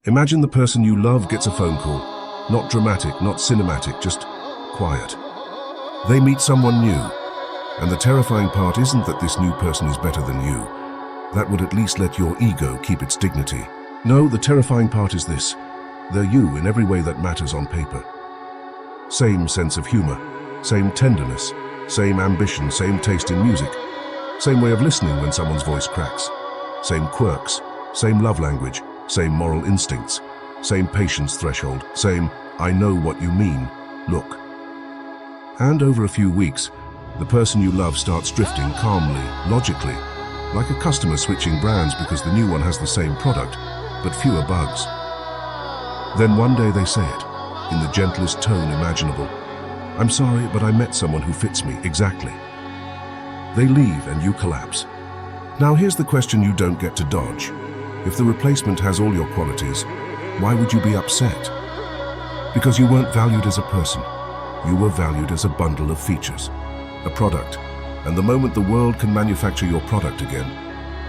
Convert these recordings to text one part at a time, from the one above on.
Imagine the person you love gets a phone call. Not dramatic, not cinematic, just quiet. They meet someone new, and the terrifying part isn't that this new person is better than you. That would at least let your ego keep its dignity. No, the terrifying part is this. They're you in every way that matters on paper. Same sense of humor, same tenderness, same ambition, same taste in music, same way of listening when someone's voice cracks, same quirks, same love language, same moral instincts, same patience threshold, same "I know what you mean" look. And over a few weeks, the person you love starts drifting calmly, logically, like a customer switching brands because the new one has the same product, but fewer bugs. Then one day they say it, in the gentlest tone imaginable. "I'm sorry, but I met someone who fits me exactly." They leave and you collapse. Now here's the question you don't get to dodge. If the replacement has all your qualities, why would you be upset? Because you weren't valued as a person. You were valued as a bundle of features, a product. And the moment the world can manufacture your product again,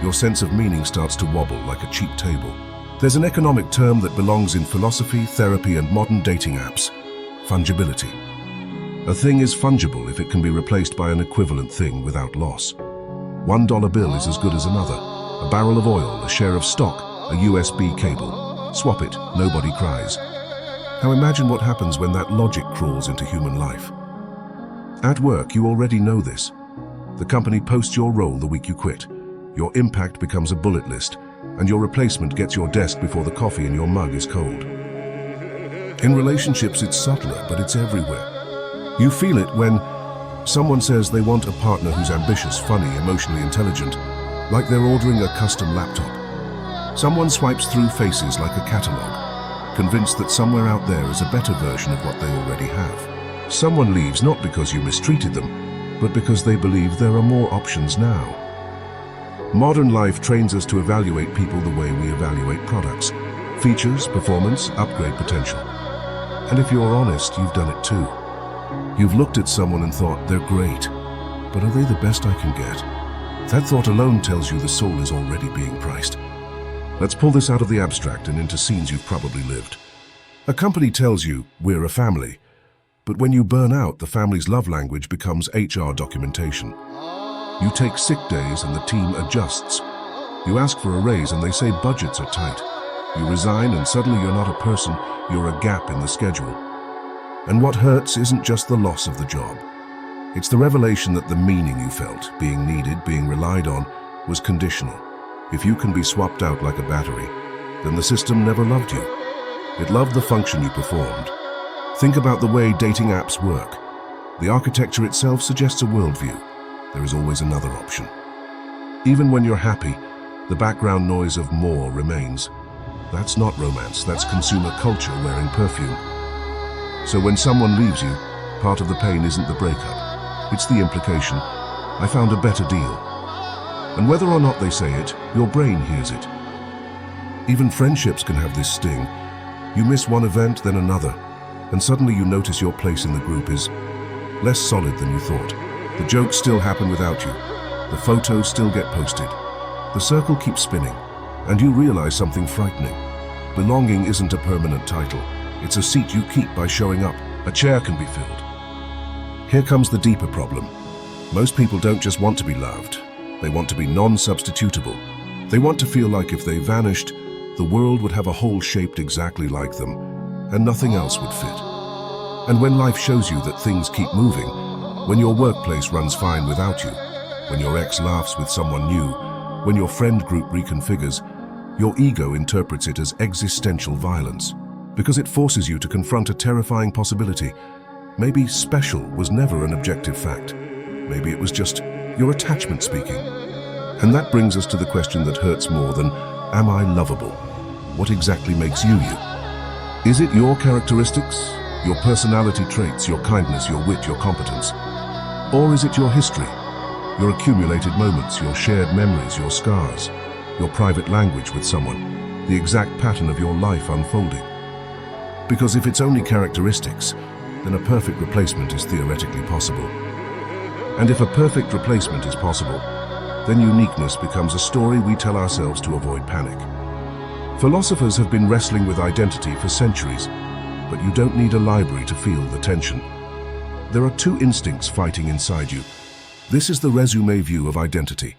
your sense of meaning starts to wobble like a cheap table. There's an economic term that belongs in philosophy, therapy, and modern dating apps: fungibility. A thing is fungible if it can be replaced by an equivalent thing without loss. $1 bill is as good as another. A barrel of oil, a share of stock, a USB cable. Swap it, nobody cries. Now imagine what happens when that logic crawls into human life. At work, you already know this. The company posts your role the week you quit. Your impact becomes a bullet list, and your replacement gets your desk before the coffee in your mug is cold. In relationships, it's subtler, but it's everywhere. You feel it when someone says they want a partner who's ambitious, funny, emotionally intelligent, like they're ordering a custom laptop. Someone swipes through faces like a catalogue, convinced that somewhere out there is a better version of what they already have. Someone leaves not because you mistreated them, but because they believe there are more options now. Modern life trains us to evaluate people the way we evaluate products: features, performance, upgrade potential. And if you're honest, you've done it too. You've looked at someone and thought, they're great, but are they the best I can get? That thought alone tells you the soul is already being priced. Let's pull this out of the abstract and into scenes you've probably lived. A company tells you, we're a family, but when you burn out, the family's love language becomes HR documentation. You take sick days and the team adjusts. You ask for a raise and they say budgets are tight. You resign and suddenly you're not a person, you're a gap in the schedule. And what hurts isn't just the loss of the job. It's the revelation that the meaning you felt, being needed, being relied on, was conditional. If you can be swapped out like a battery, then the system never loved you. It loved the function you performed. Think about the way dating apps work. The architecture itself suggests a worldview. There is always another option. Even when you're happy, the background noise of more remains. That's not romance, that's consumer culture wearing perfume. So when someone leaves you, part of the pain isn't the breakup. It's the implication, I found a better deal. And whether or not they say it, your brain hears it. Even friendships can have this sting. You miss one event, then another, and suddenly you notice your place in the group is less solid than you thought. The jokes still happen without you. The photos still get posted. The circle keeps spinning, and you realize something frightening. Belonging isn't a permanent title. It's a seat you keep by showing up. A chair can be filled. Here comes the deeper problem. Most people don't just want to be loved. They want to be non-substitutable. They want to feel like if they vanished, the world would have a hole shaped exactly like them, and nothing else would fit. And when life shows you that things keep moving, when your workplace runs fine without you, when your ex laughs with someone new, when your friend group reconfigures, your ego interprets it as existential violence, because it forces you to confront a terrifying possibility. Maybe special was never an objective fact. Maybe it was just your attachment speaking. And that brings us to the question that hurts more than, am I lovable? What exactly makes you you? Is it your characteristics, your personality traits, your kindness, your wit, your competence? Or is it your history, your accumulated moments, your shared memories, your scars, your private language with someone, the exact pattern of your life unfolding? Because if it's only characteristics, then a perfect replacement is theoretically possible. And if a perfect replacement is possible, then uniqueness becomes a story we tell ourselves to avoid panic. Philosophers have been wrestling with identity for centuries, but you don't need a library to feel the tension. There are two instincts fighting inside you. This is the resume view of identity.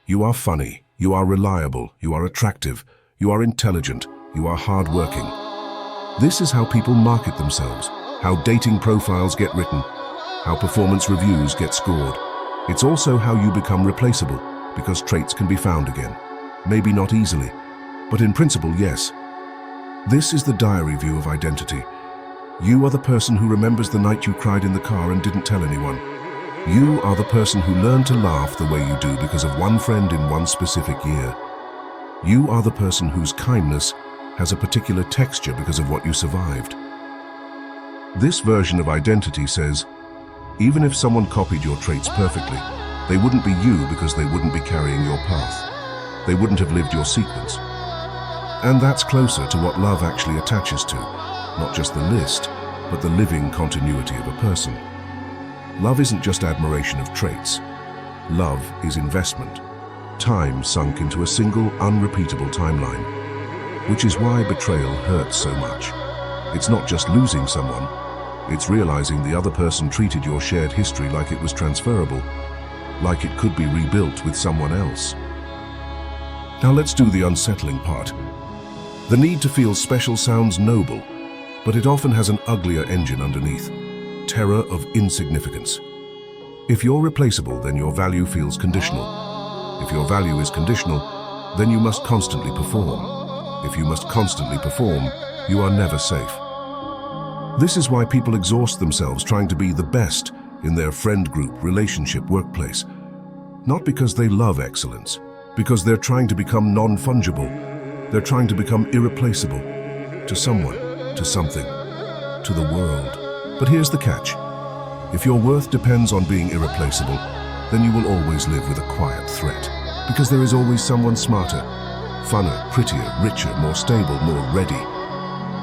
You are funny, you are reliable, you are attractive, you are intelligent, you are hardworking. This is how people market themselves, how dating profiles get written, how performance reviews get scored. It's also how you become replaceable, because traits can be found again. Maybe not easily, but in principle, yes. This is the diary view of identity. You are the person who remembers the night you cried in the car and didn't tell anyone. You are the person who learned to laugh the way you do because of one friend in one specific year. You are the person whose kindness has a particular texture because of what you survived. This version of identity says, even if someone copied your traits perfectly, they wouldn't be you because they wouldn't be carrying your path. They wouldn't have lived your sequence. And that's closer to what love actually attaches to, not just the list, but the living continuity of a person. Love isn't just admiration of traits. Love is investment. Time sunk into a single, unrepeatable timeline. Which is why betrayal hurts so much. It's not just losing someone, it's realizing the other person treated your shared history like it was transferable, like it could be rebuilt with someone else. Now let's do the unsettling part. The need to feel special sounds noble, but it often has an uglier engine underneath. Terror of insignificance. If you're replaceable, then your value feels conditional. If your value is conditional, then you must constantly perform. If you must constantly perform, you are never safe. This is why people exhaust themselves trying to be the best in their friend group, relationship, workplace. Not because they love excellence, because they're trying to become non-fungible. They're trying to become irreplaceable to someone, to something, to the world. But here's the catch. If your worth depends on being irreplaceable, then you will always live with a quiet threat. Because there is always someone smarter, funner, prettier, richer, more stable, more ready.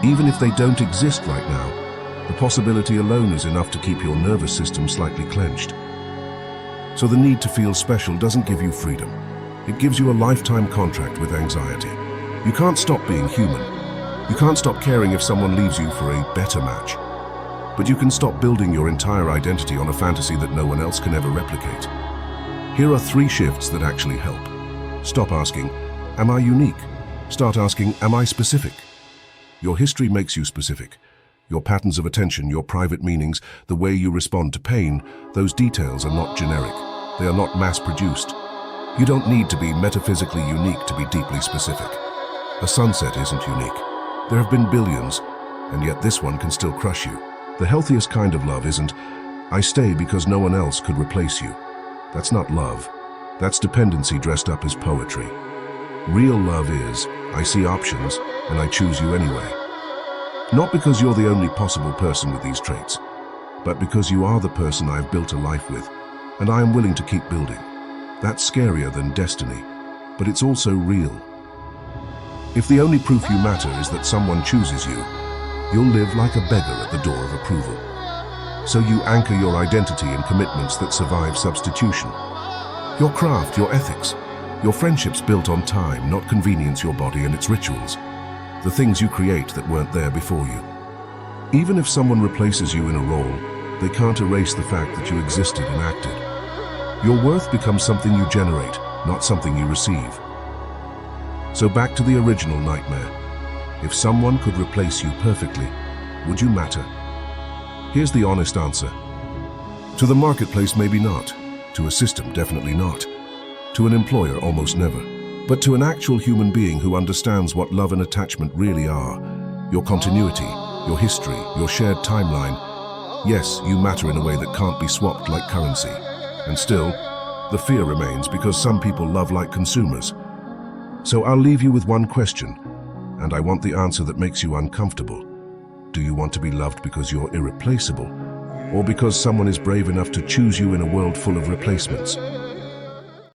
Even if they don't exist right now, the possibility alone is enough to keep your nervous system slightly clenched. So the need to feel special doesn't give you freedom. It gives you a lifetime contract with anxiety. You can't stop being human. You can't stop caring if someone leaves you for a better match. But you can stop building your entire identity on a fantasy that no one else can ever replicate. Here are 3 shifts that actually help. Stop asking, am I unique? Start asking, am I specific? Your history makes you specific. Your patterns of attention, your private meanings, the way you respond to pain, those details are not generic. They are not mass-produced. You don't need to be metaphysically unique to be deeply specific. A sunset isn't unique. There have been billions, and yet this one can still crush you. The healthiest kind of love isn't, I stay because no one else could replace you. That's not love. That's dependency dressed up as poetry. Real love is, I see options, and I choose you anyway. Not because you're the only possible person with these traits, but because you are the person I've built a life with, and I am willing to keep building. That's scarier than destiny, but it's also real. If the only proof you matter is that someone chooses you, you'll live like a beggar at the door of approval. So you anchor your identity in commitments that survive substitution. Your craft, your ethics, your friendships built on time, not convenience, your body and its rituals. The things you create that weren't there before you. Even if someone replaces you in a role, they can't erase the fact that you existed and acted. Your worth becomes something you generate, not something you receive. So back to the original nightmare. If someone could replace you perfectly, would you matter? Here's the honest answer. To the marketplace, maybe not. To a system, definitely not. To an employer, almost never. But to an actual human being who understands what love and attachment really are. Your continuity, your history, your shared timeline. Yes, you matter in a way that can't be swapped like currency. And still, the fear remains because some people love like consumers. So I'll leave you with one question. And I want the answer that makes you uncomfortable. Do you want to be loved because you're irreplaceable? Or because someone is brave enough to choose you in a world full of replacements?